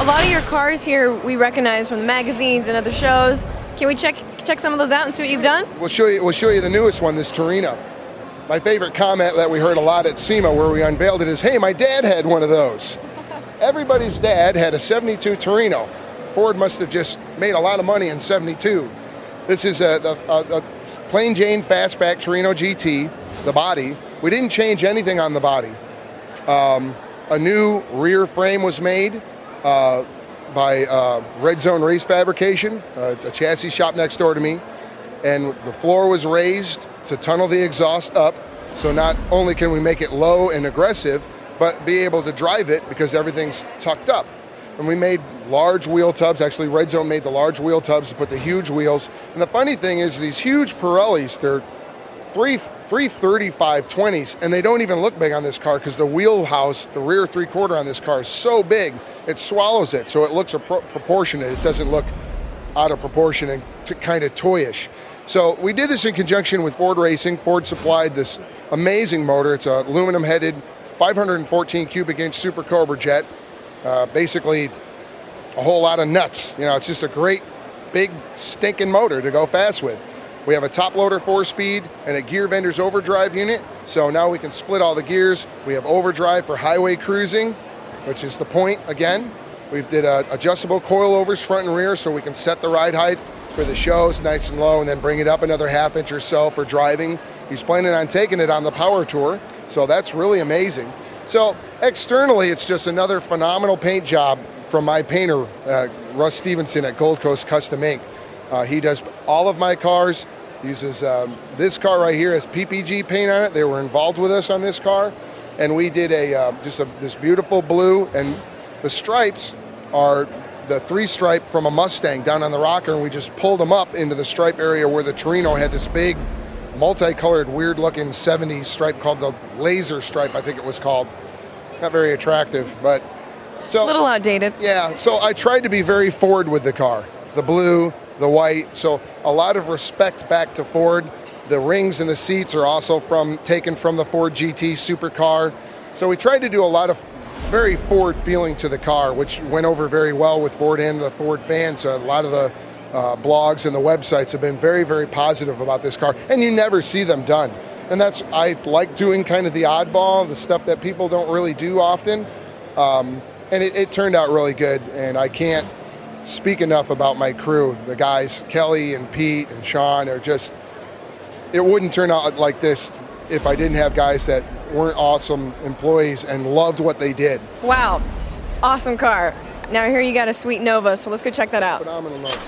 a lot of your cars here we recognize from the magazines and other shows. Can we check some of those out and see what you've done? We'll show you the newest one, this Torino. My favorite comment that we heard a lot at SEMA where we unveiled it is, hey, my dad had one of those. Everybody's dad had a 72 Torino. Ford must have just made a lot of money in 72. This is a plain Jane Fastback Torino GT, the body. We didn't change anything on the body. A new rear frame was made by Red Zone Race Fabrication, a chassis shop next door to me. And the floor was raised to tunnel the exhaust up. So not only can we make it low and aggressive, but be able to drive it because everything's tucked up. And we made large wheel tubs. Actually, Red Zone made the large wheel tubs to put the huge wheels. And the funny thing is these huge Pirellis, they're 335 20s, and they don't even look big on this car because the wheelhouse, the rear three-quarter on this car is so big, it swallows it. So it looks proportionate. It doesn't look out of proportion and kind of toyish. So we did this in conjunction with Ford Racing. Ford supplied this amazing motor. It's an aluminum-headed 514 cubic inch Super Cobra jet. Basically a whole lot of nuts. You know, it's just a great big stinking motor to go fast with. We have a top loader 4-speed and a gear vendor's overdrive unit. So now we can split all the gears. We have overdrive for highway cruising, which is the point again. We've did adjustable coilovers front and rear so we can set the ride height for the shows nice and low and then bring it up another ½ inch or so for driving. He's planning on taking it on the power tour. So that's really amazing. So externally, it's just another phenomenal paint job from my painter, Russ Stevenson at Gold Coast Custom Ink. He does all of my cars, uses this car right here has PPG paint on it. They were involved with us on this car. And we did this beautiful blue, and the stripes are the 3-stripe from a Mustang down on the rocker, and we just pulled them up into the stripe area where the Torino had this big multicolored weird looking 70s stripe called the laser stripe, I think it was called. Not very attractive, but so a little outdated. Yeah, so I tried to be very Ford with the car. The blue, the white, so a lot of respect back to Ford. The rings and the seats are also taken from the Ford GT supercar. So we tried to do a lot of very Ford feeling to the car, which went over very well with Ford and the Ford fans. So a lot of the blogs and the websites have been very, very positive about this car, and you never see them done. And I like doing kind of the oddball, the stuff that people don't really do often. And it turned out really good, and I can't speak enough about my crew. The guys, Kelly and Pete and Sean, are just, it wouldn't turn out like this if I didn't have guys that weren't awesome employees and loved what they did. Wow, awesome car. Now here you got a sweet Nova, so let's go check that out. Phenomenal Nova.